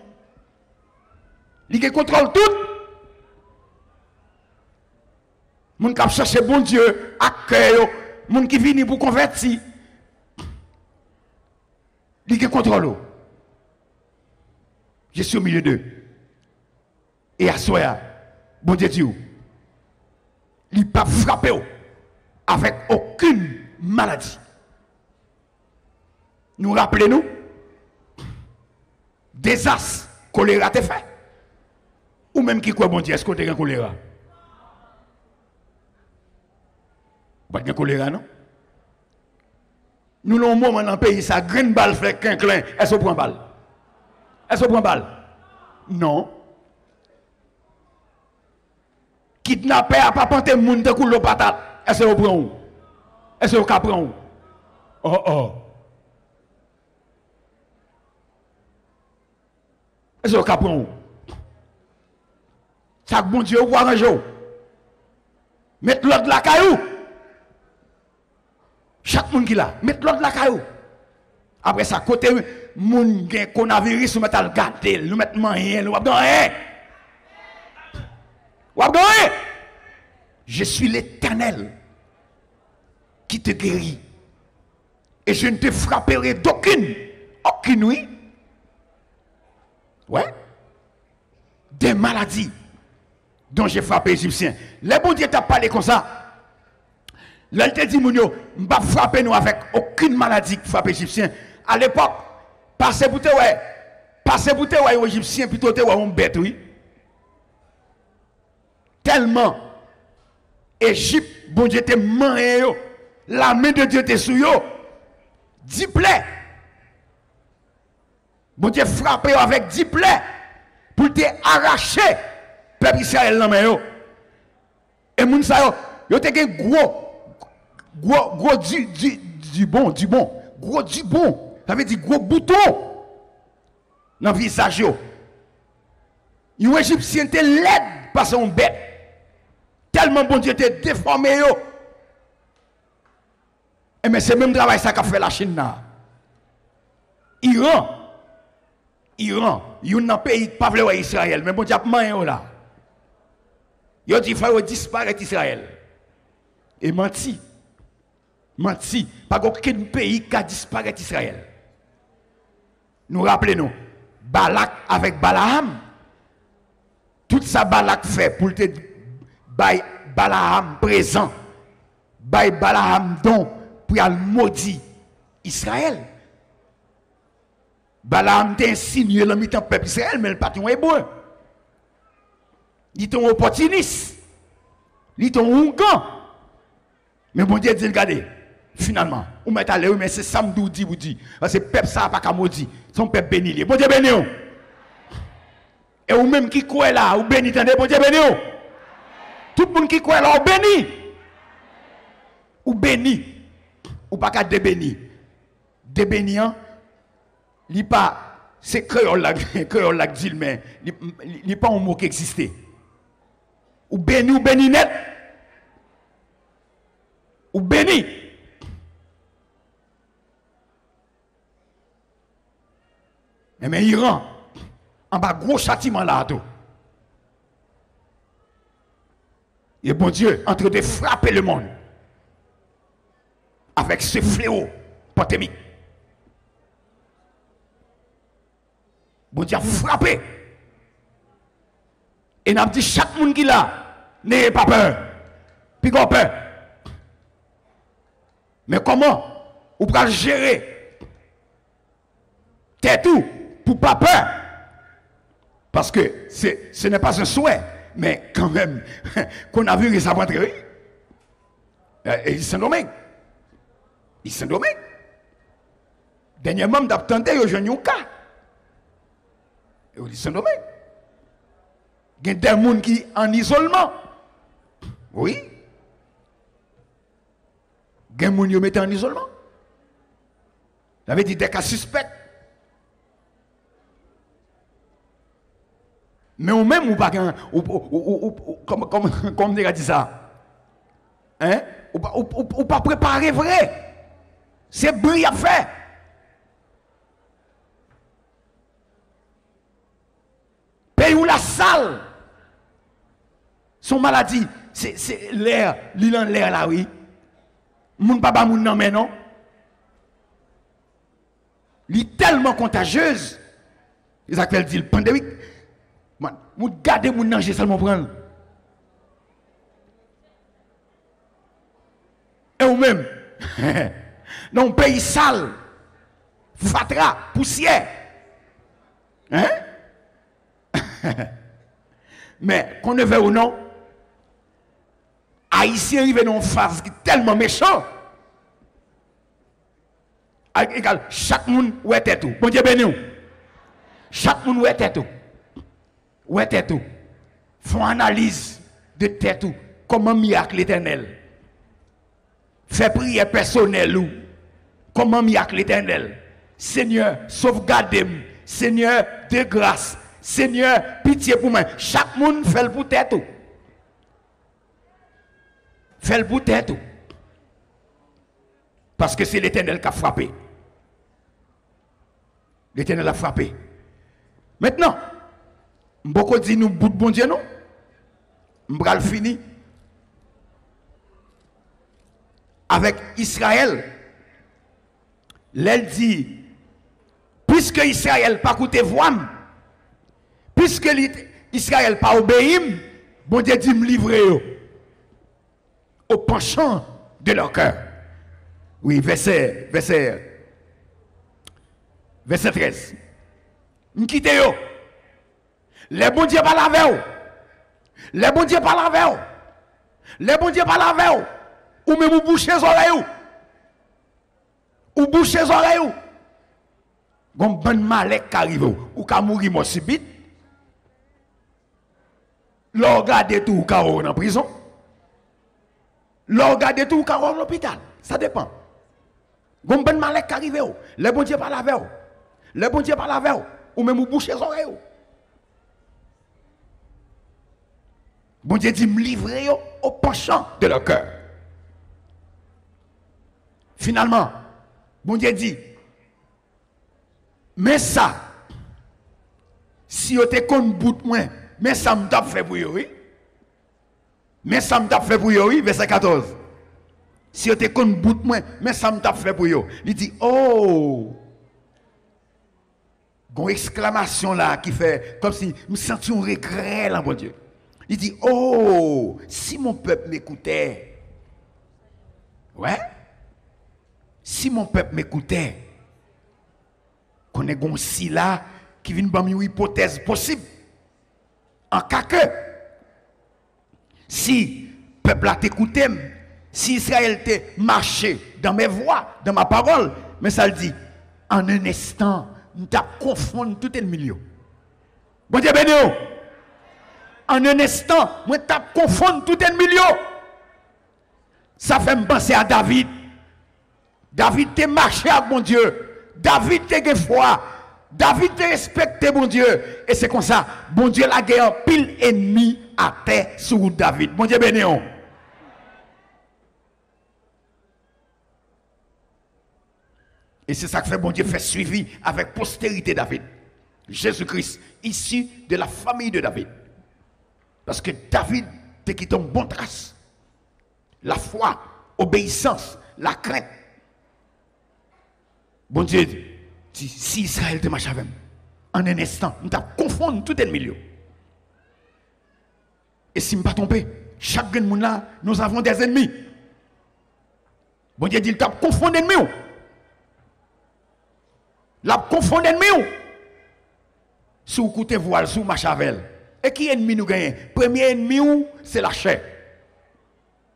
Dit que contrôle tout. Monde qui cherche bon Dieu, accueil, monde qui vient pour convertir. Dit que contrôle. Je suis au milieu d'eux. Et à soi, bon Dieu dit, il ne peut pas frapper avec aucune maladie. Nous rappelons-nous, désastre, choléra t'est fait. Ou même qui croit bon Dieu, est-ce qu'on a un choléra? Pas de choléra, non? Nous avons un moment dans le pays, ça green balle fait qu'un clin. Est-ce qu'on prend balle? Est-ce qu'on prend balle? Non. Kidnapper à pas panter moun de coule patate. Est-ce qu'on prend où? Est-ce qu'on prend où? Oh oh. Est-ce qu'on prend où? Ça bon Dieu voir un jour. Mettre l'autre la caillou. Chaque monde qui là, mettre l'autre la caillou. Après ça, côté moun gen coronavirus, nous mettons le garder, nous mettons rien, nous avons rien. Je suis l'Éternel qui te guérit. Et je ne te frapperai d'aucune, oui. Ouais. Des maladies dont j'ai frappé les Égyptiens. Les bons dieux t'ont parlé comme ça. Là, il te dit, Mounio, je ne vais pas frapper nous avec aucune maladie qui frappe les Égyptiens. À l'époque, passez pour te ouais, aux Égyptiens, plutôt te ouais, on bête, oui. Tellement, Égypte, bon Dieu, te mané, la main de Dieu te sous yo, 10 plaies. Bon Dieu, frappé avec 10 plaies pour te arracher, peuple Israël, la main yo. Et moun sa yo te gen gros du bon, gros du bon, ça veut dire gros bouton dans le visage yo. Yon Égyptien te laid par son bête. Tellement bon Dieu te déformé yo. Et mais c'est même travail ça qu'a fait la Chine là. Iran, yon nan pays pas vle Israël, mais bon Dieu a man là. Yo dit faut disparaître Israël. Et menti. Pas aucun pays qui a disparu Israël. Nous rappelons, Balak avec Balaam, tout ça Balak fait pour te bailler Balaam présent, bailler Balaam don pour y maudit Israël. Balaam t'a insinué le mi-temps peuple Israël, mais le patron hébreu. Il est un opportuniste, il est un ongan. Mais bon Dieu dit, regardez, finalement, on met allé, mais c'est samedi vous dit, parce que peuple ça pas qu'à maudit, son peuple béni. Bon Dieu béni. Et ou même qui croit là, ou béni, attendez, bon Dieu béni. Tout le monde qui croit là, ou béni. Ou béni. Ou pas qu'à débéni. Débéniant, il pas, c'est créole là dit, mais il pas un mot qui existait. Ou béni net. Ou béni. Mais Iran, en bas gros châtiment là tout. Et bon Dieu, en train de frapper le monde avec ce fléau pandémique. Bon Dieu a frappé. Et n'a dit chaque monde qui là, n'ayez pas peur. Puis qu'on peur. Mais comment vous pouvez gérer t'es tout pour pas peur? Parce que ce n'est pas un souhait, mais quand même, qu'on a vu que ça va entrer. Ils sont nommés. Dernièrement, d'attendre, ils ont un cas. Ils sont nommés. Il y a des gens qui sont en isolement. Oui. Il y a des gens qui sont en isolement. Ça veut dire des cas suspects. Mais ou même, ou pas, comme on dit ça, hein? Ou pas préparer vrai. C'est bruit à faire. Pays où la salle, son maladie, c'est l'air, l'île en l'air là, oui. Moun papa moun nan mais non. L'île tellement contagieuse. Ils appellent dit pandémique. Moun garder moun nan, j'ai seulement prendre. Et ou même, dans un pays sale, fatra, poussière. Hein? Mais qu'on ne veut ou non, Haïtien arrive dans une phase qui est tellement méchant. Égal, chaque monde où est tout. Bon Dieu béni. Chaque monde où est tout. Où est tout. Font analyse de tête tout. Comment miracle l'éternel. Fait prière personnelle ou. Comment miracle l'éternel. Seigneur, sauvegarde-moi. Seigneur, de grâce. Seigneur, pitié pour moi. Chaque monde fait le pour tête tout. Fait le pour tête tout. Parce que c'est l'éternel qui a frappé. L'éternel a frappé. Maintenant, beaucoup dit nous bout de bon Dieu non? M'bral fini avec Israël. L'elle dit puisque Israël pas coûté voix, puisque Israël pas obéi, bon Dieu dit me livrer au penchant de leur cœur. Oui, verset 13. M'quitte yo. Les bon Dieu parlent avec vous. Les bon Dieu parlent avec vous. Les bon Dieu parlent avec vous. Ou même vous bouchez les oreilles. Ou bouchez les oreilles. Gon bon malek qui arrive ou ka mourir mo subite. L'on regarde tout ou ka en prison. L'on regarde tout ou ka en l'hôpital. Ça dépend. Gon bon malek qui arrive les bon Dieu parlent avec vous. Les bon Dieu parlent avec vous. Ou même vous bouchez les oreilles. Bon Dieu dit me livrer au penchant de leur cœur. Finalement, bon Dieu dit, mais ça, si vous êtes con bout de moins, mais ça me tape fait pour vous, oui. Mais ça me tape fait pour vous, oui, verset 14. Si vous êtes con bout de moins, mais ça me tape fait pour vous. Il dit, oh, une exclamation là qui fait comme si nous sentions un regret là, mon Dieu. Il dit, oh, si mon peuple m'écoutait, ouais, si mon peuple m'écoutait, qu'on est gon si là qui vient de une hypothèse possible, en cas que, si le peuple a t'écouté, si Israël t'est marché dans mes voies, dans ma parole, mais ça le dit, en un instant, nous t'as confondu tout le milieu. Bon Dieu béni. En un instant, moi t'as confondu tout le milieu. Ça fait me penser à David. David t'a marché avec mon Dieu. David t'a foi. David t'a respecté mon Dieu. Et c'est comme ça, bon Dieu l'a gagné un pile ennemi à terre sur David. Bon Dieu béni. Et c'est ça que fait bon Dieu fait suivi avec postérité David. Jésus-Christ, issu de la famille de David. Parce que David te quitté une bonne trace. La foi, obéissance, la crainte. Bon Dieu dit, si Israël te marche avec moi, en un instant, nous t'as confondu tout le milieu. Et si je ne pas trompé, chaque monde là, nous avons des ennemis. Bon Dieu dit, il t'a confondu l'ennemi. La confondu l'ennemi. Sous côté voile, sous machavel. Et qui ennemi nous gagne? Premier ennemi, c'est la chair.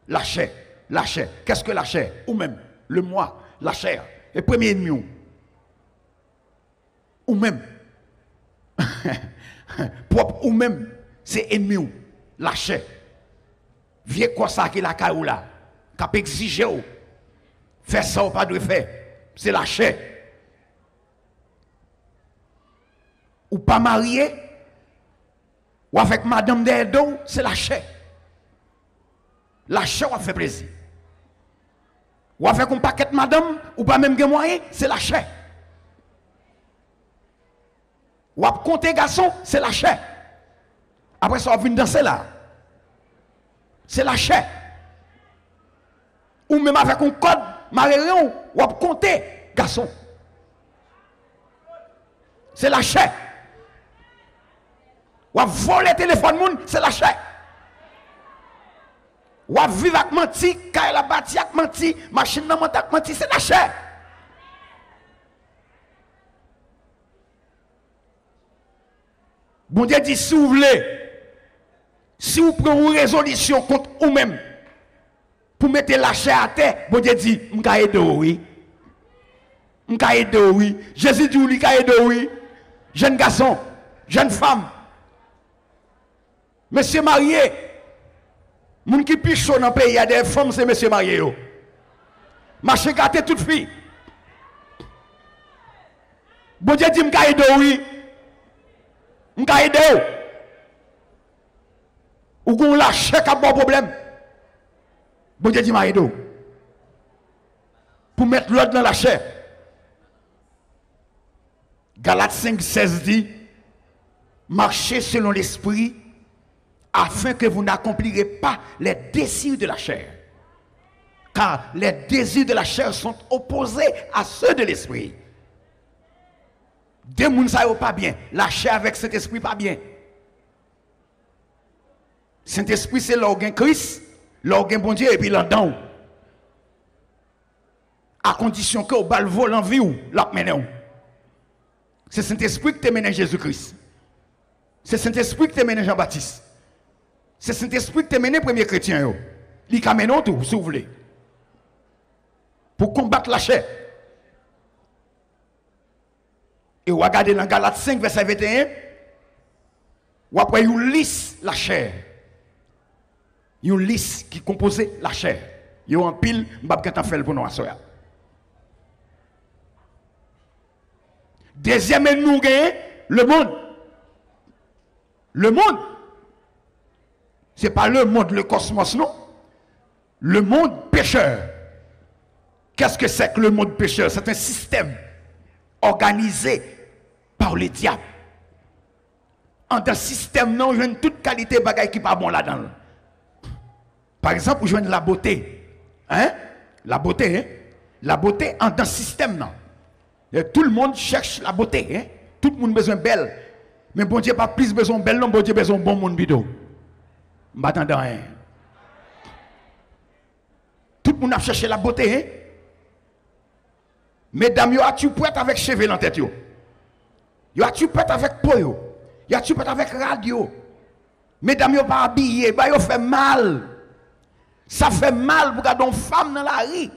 La chair. La chair. Qu'est-ce que la chair? Ou même, le moi, la chair. Et premier ennemi. Ou même. Propre ou même, c'est ennemi. La chair. Vieux quoi ça qui la caillou là. Qui peut exiger. Faire ça ou pas de faire. C'est la chair. Ou pas marié. Ou avec madame d'Edo, c'est la chair. La chair, on fait plaisir. Ou avec un paquet de madame, ou pas même de moyen, c'est la chair. Ou à compter garçon, c'est la chair. Après ça, on vient danser là. C'est la chair. Ou même avec un code, marion, ou à compter garçon. C'est la chair. Ou à voler le téléphone, c'est la chair. Ou à vivre avec menti, car la bâti avec menti, machine dans menti, c'est la chair. Bon Dieu dit, si vous voulez, si vous prenez une résolution contre vous-même, pour mettre la chair à terre, bon Dieu dit, je vais aider, oui. Je vais aider, oui. Jésus dit, je vais aider, oui. Jeune garçon, jeune femme, monsieur marié, moun qui piche dans le pays, il y a des femmes, c'est monsieur marié. Marché gâté toute fille. Bon Dieu dit, je vais aider, oui. Je vais aider. Ou qu'on lâche un bon problème. Bon Dieu dit, je vais aider. Pour mettre l'ordre dans la chair. Galates 5, 16 dit, marchez selon l'esprit, afin que vous n'accomplirez pas les désirs de la chair. Car les désirs de la chair sont opposés à ceux de l'esprit. Deux mouns ça pas bien. La chair avec cet esprit pas bien. Saint-Esprit c'est l'organe Christ, l'organe bon Dieu et puis là-dedans. À condition que vous bal vol en vie ou la mené. C'est Saint-Esprit qui te mène Jésus-Christ. C'est Saint-Esprit qui te mène Jean-Baptiste. C'est Saint-Esprit qui te mène premier chrétien. Il te mène tout, si vous voulez. Pour combattre la chair. Et vous regardez dans Galates 5, verset 21. Ou après, vous lisse la chair. Vous lisse qui compose la chair. Vous en pile, je ne vais pas faire pour nous. Deuxième, nous gagnons le monde. Le monde. Ce n'est pas le monde, le cosmos, non. Le monde pécheur. Qu'est-ce que c'est que le monde pécheur? C'est un système organisé par les diables. En un système, non, je viens toute qualité de bagaille qui n'est pas bon là-dedans. Par exemple, je viens de la beauté. Hein? La beauté, hein? La beauté en un système, non. Et tout le monde cherche la beauté. Hein? Tout le monde a besoin de belle. Mais bon Dieu pas plus besoin de belle, non, bon Dieu besoin de bon monde bidon. Je m'attends rien. Tout le monde a cherché la beauté. Hein? Mesdames, tu prêtes avec cheveux dans la tête? Tu prêtes avec peau? Tu prêtes avec radio? Mesdames, pas habillées, ça fait mal. Ça fait mal pour regarder une femme dans la rue.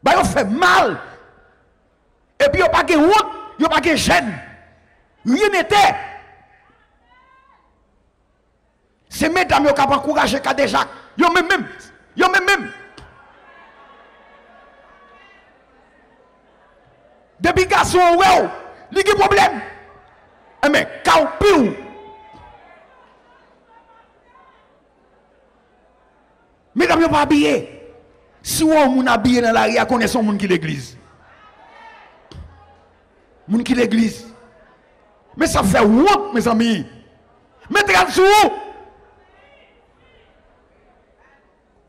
Ça fait mal. Et puis, il n'y a pas de route, il n'y a pas de gêne. Rien n'était. C'est mesdames qui ont encouragé déjà. Yo même. Depuis garçon, ouais, il y a un problème. Mais quand on mesdames, vous pas habillé. Si on est habillé dans la rue, on connaît son monde qui l'église. Moun qui l'église. Mais ça fait honte, mes amis. Mettez en dessous.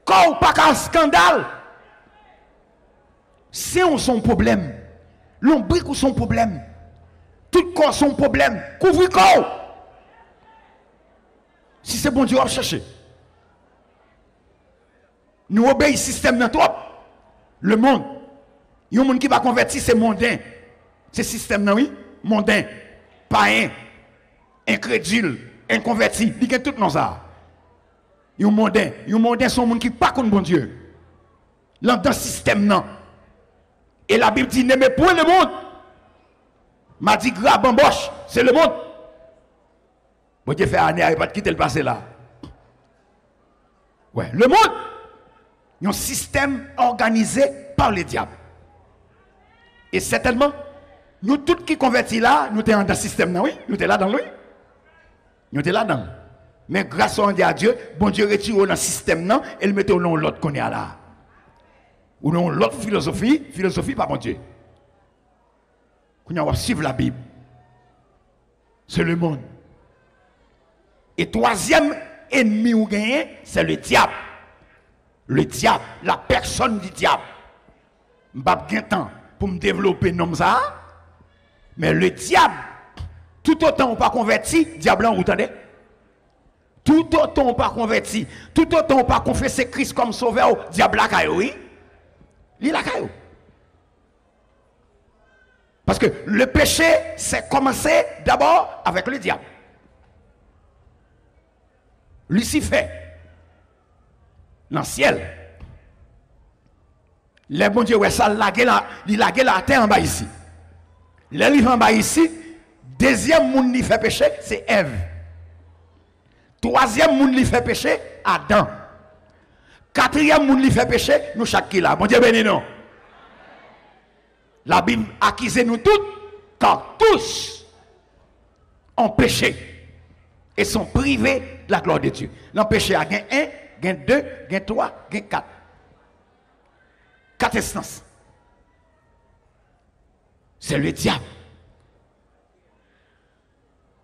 Quand pas qu'un scandale. C'est son problème. L'ombrique ou son problème. Tout corps son problème. Couvre corps. Si c'est bon Dieu, on va chercher. Nous obéissons au système dans trop. Le monde. Il y a un monde qui va convertir, c'est mondain. C'est système, non, oui? Mondain, païen, incrédule, inconverti. Il y a tout dans ça. Il y a un mondain, c'est un monde qui n'est pas contre bon Dieu. Dans le système, non. Et la Bible dit, n'aimez point le monde. M'a dit, grave embauche, c'est le monde. Bon Dieu fait année, il ne pas quitter le passé là. Ouais, le monde. Il y a un système organisé par les diables. Et certainement, nous tous qui convertis là, nous sommes dans le système, non, oui? Nous sommes là dans lui. Nous sommes là-dedans. Mais grâce à Dieu, bon Dieu retire dans le système non, et le met au nom l'autre qu'on est là. Ou non l'autre philosophie pas bon Dieu. Qu'on va suivre la Bible. C'est le monde. Et troisième ennemi ou gagné, c'est le diable. Le diable, la personne du diable. Je n'ai pas de temps pour me développer nom ça. Mais le diable, tout autant on pas converti, diable vous entendez? Tout autant on pas converti, tout autant on pas confessé Christ comme sauveur, diable la caillou, oui. Il la caillou. Parce que le péché, c'est commencé d'abord avec le diable. Lucifer, dans le ciel. Les bon Dieu, ouais, ça il lagué la terre en bas ici. Les livres en bas ici, deuxième monde qui fait péché, c'est Ève. Troisième monde qui fait péché, Adam. Quatrième monde qui fait péché, nous chaque qui là. Bon Dieu béni nous. La Bible accuse nous tous, car tous ont péché et sont privés de la gloire de Dieu. L'ont péché à gain 1, gain 2, gain 3, gain 4. 4 instances. C'est le diable.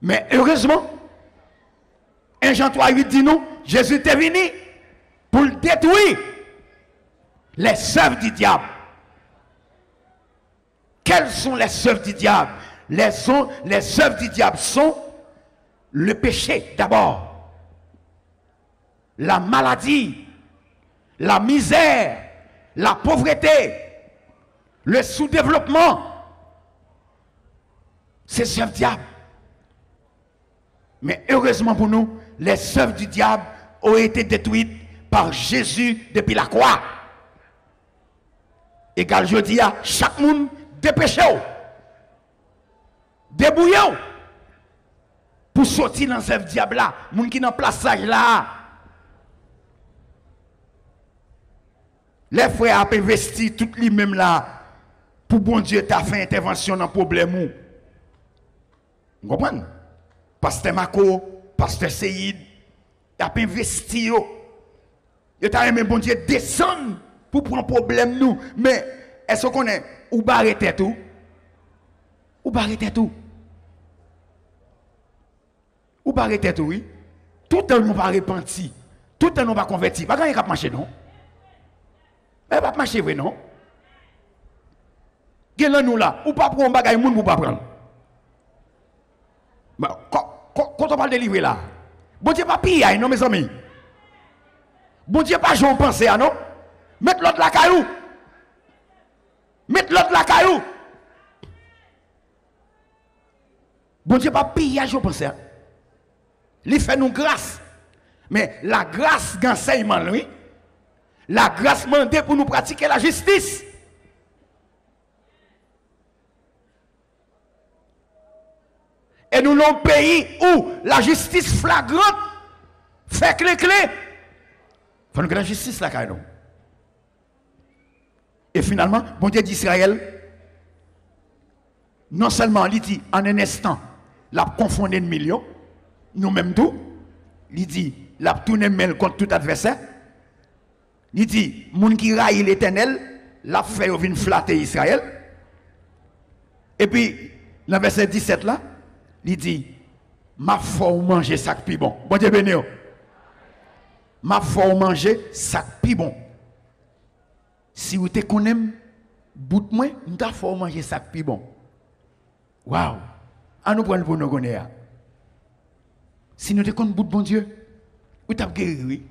Mais heureusement, 1 Jean 3, 8 dit nous, Jésus est venu pour détruire les œuvres du diable. Quelles sont les œuvres du diable? Les œuvres du diable sont le péché d'abord, la maladie, la misère, la pauvreté, le sous-développement. C'est œuvres du diable. Mais heureusement pour nous, les œuvres du diable ont été détruites par Jésus depuis la croix. Égal, je dis à chaque monde, dépêchez-vous, débrouillez-vous pour sortir dans ce diable là, monde qui dans place là. Les frères ont investi tout lui-même là pour bon Dieu t'a fait intervention dans le problème. Vous comprenez? Pasteur Mako, Pasteur Seyid, il a investi. Il a aimé bon Dieu descendre pour prendre problème nous. Mais est-ce qu'on est ou barrete tout? Ou barrete tout? Ou barrete tout, oui? Tout le monde va repenti. Tout le monde va converti. Pas gagner cap marcher non? Mais pas marcher vrai non? Quel nous là? Ou pas prendre un bagage moun ou pas prendre? Quand on parle de livrer là, bon Dieu pas piller, non mes amis. Bon Dieu pas j'en penser à non. Mettre l'autre la caillou. Mettre l'autre la caillou. Bon Dieu pas piller, j'en pense à. Il fait nous grâce. Mais la grâce d'enseignement, oui. La grâce demandée pour nous pratiquer la justice. Et nous avons un pays où la justice flagrante fait clé. Il faut une grande justice là, nous. Et finalement, bon Dieu d'Israël, non seulement il dit en un instant, il a confondu un million, nous-mêmes tout, il dit, il a tourné mail contre tout adversaire, il dit, moun qui raille l'éternel, l'a fait venir flatter Israël. Et puis, dans le verset 17 là, il dit, ma foi manger ça plus bon. Bon Dieu béni. Ma foi manger ça plus bon. Si vous te connaissez, bout de moi, nous ta foi manger ça plus bon. Waouh. À nous prendre pour nous connaître. Si nous te connaissons bout de bon Dieu, vous t'avez guéri, oui.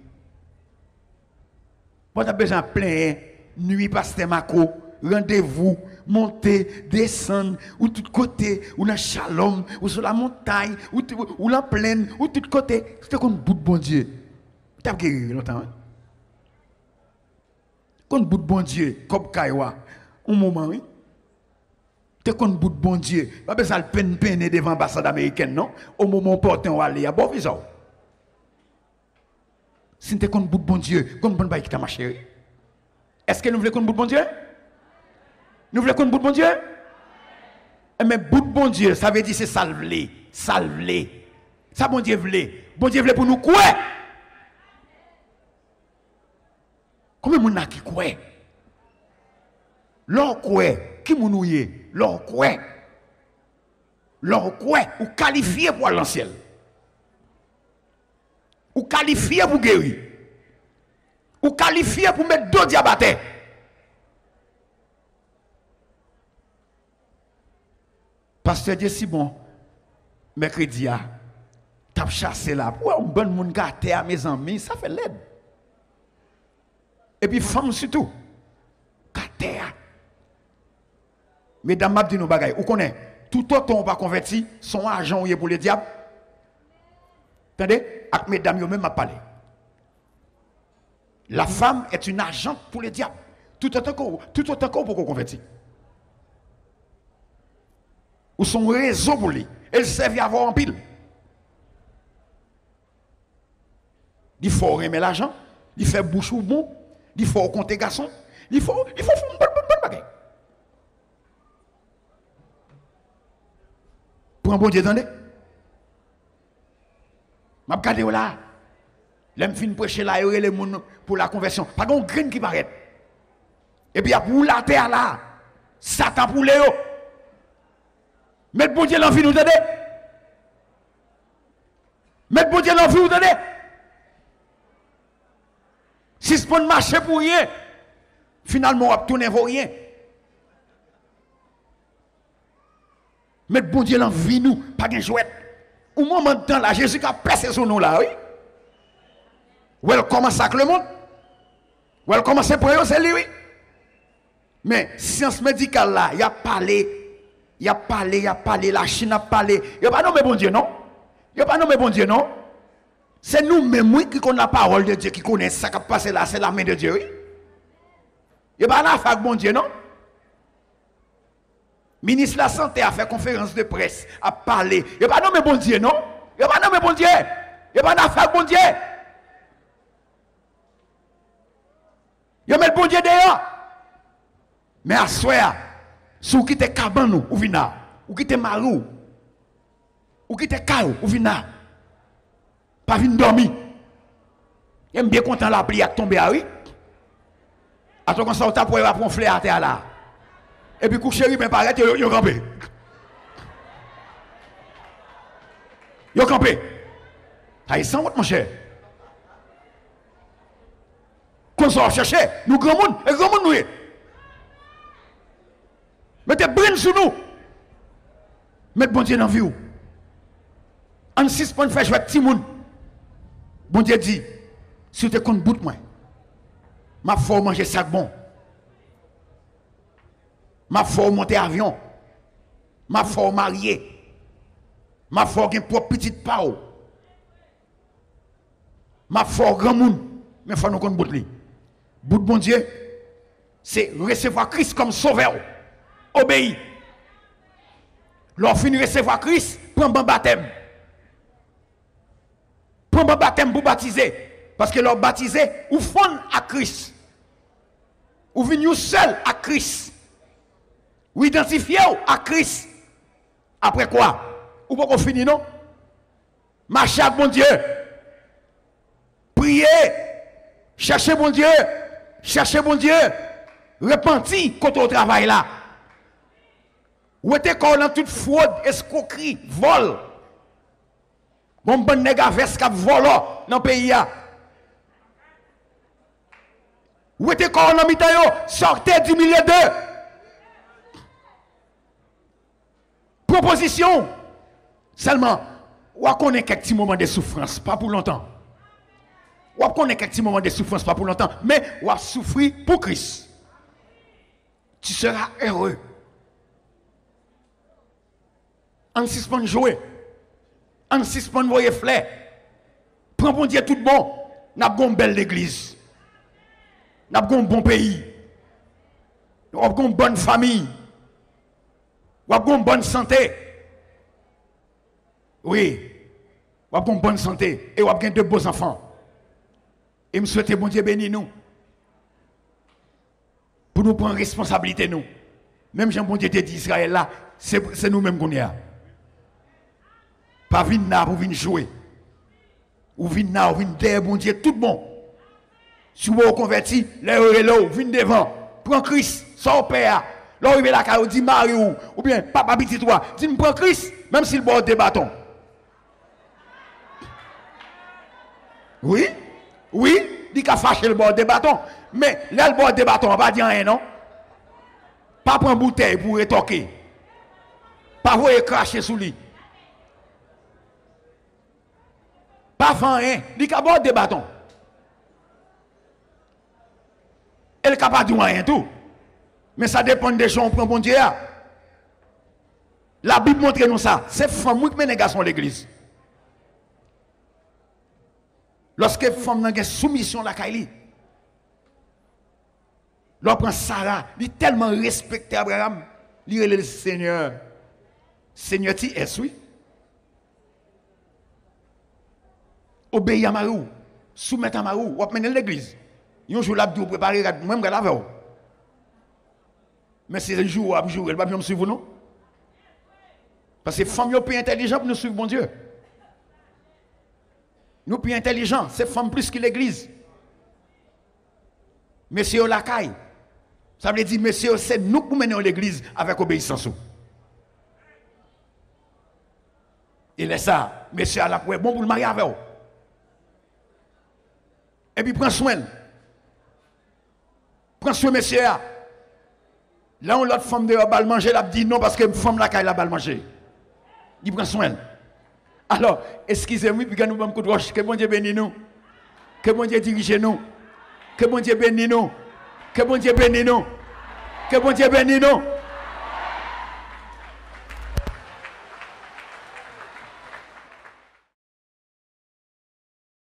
Vous avez besoin de plein nuit pasteur Mako, rendez-vous, monter, descendre, ou tout côté, ou dans Shalom, ou sur la montagne, ou la plaine, ou tout côté. C'est comme bout de bon Dieu. Tu as guéri longtemps. Comme bout de bon Dieu, comme Kaiwa, un moment, oui. Tu es comme bout de bon Dieu. Pas besoin de peine devant l'ambassade américaine, non? Au moment où on va aller, à bon visa. Si tu es comme bout de bon Dieu, comme bon bail qui t'a marché. Est-ce que nous voulons comme bout de bon Dieu? Nous voulons qu'on bout de bon Dieu? Mais bout de bon Dieu, ça veut dire c'est salvé. Salvé. Ça, bon Dieu voulait. Bon Dieu voulait pour nous quoi? Combien de gens qui croient? L'or quoi? Qui nous y? L'or quoi? L'or quoi? Ou qualifié pour aller en ciel? Ou qualifié pour guérir? Ou qualifié pour mettre deux diabates? Pasteur Dieu si bon, mercredi, t'as chassé là. Ouais, un bon monde gâté à mes amis, ça fait l'aide. Et puis, femme surtout, gâté. Mesdames, m'a dit nous bagaille. Vous connaissez, tout autre on va converti, son argent est pour le diable. Attendez, avec mesdames, yo même m'a parlé. La femme est une agente pour le diable. Tout autant qu'on pour convertir. Ou son réseau pour lui. Elle servent à avoir en pile. Il faut aimer l'argent, il fait bouche ou bon, il faut compter garçon, il faut faire une bonne bagaille. Pour un bon Dieu, attendez. Je regarde là. L'aime fin prêcher là, et les gens pour la conversion. Pas de graine qui paraît. Et puis, pour la terre là, Satan pour les hauts. Mais bon Dieu l'envie nous donner. Mais bon Dieu l'envie nous donner. Si ce n'est pas marcher pour rien, finalement, on va tourner pour rien. Mais bon Dieu l'envie nous, pas de jouet. Au moment de temps là, Jésus a placé son nom là, oui. Ou elle commence à le monde. Ou elle commence à prier, c'est lui, oui. Mais science médicale là, il a parlé. Il a parlé, la Chine a parlé. Il n'a pas nommé bon Dieu, non? Il n'a pas nommé bon Dieu, non? C'est nous-mêmes oui, qui connaissons la parole de Dieu, qui connaissons ça qui passe là, c'est la main de Dieu, oui. Il n'a pas la fac bon Dieu, non? Ministre de la Santé a fait conférence de presse, a parlé. Il n'a pas nommé bon Dieu, non? Il n'a pas nommé bon Dieu. Il n'a pas la fac bon Dieu. Il a mis le bon Dieu dehors. Mais à soi, si vous quittez Cabane ou Vina, ou quittez Marou, ou quittez Kao ou Vina, pas venir dormir. Il est bien content la pluie à tomber à oui. À tout comme ça, on t'a pour un fleur à terre là. Et puis, coucher, mais paraît, il a campé. Il a campé. Ça y est, sans votre mon cher. Quand on chercher, nous grand monde, et grand monde nous. Mettez brine sur nous. Mettez bon Dieu dans la vie. En 6 points, faire jouer petit monde. Bon Dieu dit, si tu es contre bout de moi, ma faut manger sac bon. Ma faut monter avion. Ma faut marier. Ma faut une propre petite pao. Ma faut grand monde. Mais il faut nous connaître bout de bout de bon Dieu, c'est recevoir Christ comme sauveur. Obéir. Lorsqu'on finit recevoir Christ, prends un baptême. Prends un baptême pour baptiser. Parce que leur baptisé, ou font à Christ. Ou venez seul à Christ. Ou identifiez à Christ. Après quoi? Ou pas qu'on finit, non? Marchez avec mon Dieu. Priez. Cherchez mon Dieu. Cherchez mon Dieu. Repentis quand on travaille là. Ou était dans toute fraude, escroquerie, vol. Bon bon nègre veste cap volant dans le pays. Ou était dans mi-temps, sortez du milieu d'eux. Proposition. Seulement, ou connaît quelques petits moments de souffrance, pas pour longtemps. Ou connaît quelques petits moments de souffrance, pas pour longtemps. Mais ou souffrir pour Christ. Tu seras heureux. En suspend jouer. En suspend voyer fleur. Prends bon Dieu tout bon. N'a pas une belle église. N'a pas un bon pays. N'a pas une bonne famille. N'a pas une bonne santé. Oui. N'a pas une bonne santé. Et n'a pas de beaux enfants. Et je souhaite bon Dieu bénir nous. Pour nous prendre responsabilité nous. Même Jean bon Dieu dit Israël là, c'est nous-mêmes qu'on est là. Pas venir là pour venir jouer. Ou venir là, ou venir derrière, bon Dieu, tout bon. Si vous vous convertissez, là, venez devant. Prends Christ, sors père. Là, vous la caille, dit Mario, ou bien papa petit toi, dis prends Christ, même s'il bord des bâtons. Oui, il a fâché le bord des bâtons. Mais là, le bord des bâtons, on va pas dire rien, non? Pas prendre bouteille pour rétorquer. Pas vous cracher sous lui. Pas faire rien. Il a bord des bâtons. Elle n'est capable de dire rien tout. Mais ça dépend des gens qui prennent bon Dieu. La Bible montre nous ça. C'est femme qui mène les garçons à l'église. Lorsque femme n'a pas soumission à la Kaili, lorsque Sarah, il est tellement respecté Abraham, il est le Seigneur. Seigneur, tu es, oui. Obéis à Marou, soumettre à Marou, ou mener l'église. Un jour, l'abdou préparer, même la veille. Mais c'est un jour, un jour, elle va bien me suivre, non? Parce que les femmes sont plus intelligentes pour nous suivre, bon Dieu. Nous plus intelligents, c'est femmes plus que l'église. Messieurs la caille. Ça veut dire, messieurs, c'est nous qui menons l'église avec obéissance. Et laisse ça, messieurs, à la poêle, bon pour le marier avec vous. Et puis prends soin. Prends soin, messieurs. Là, on l'autre femme de la manger, elle a dit non parce que femme la caille la balle manger. Il prend soin. Alors, excusez-moi, puis nous avons un coup de roche. Que bon Dieu bénisse nous. Que bon Dieu dirige nous. Que bon Dieu bénisse nous. Que bon Dieu bénisse nous. Que bon Dieu bénisse nous.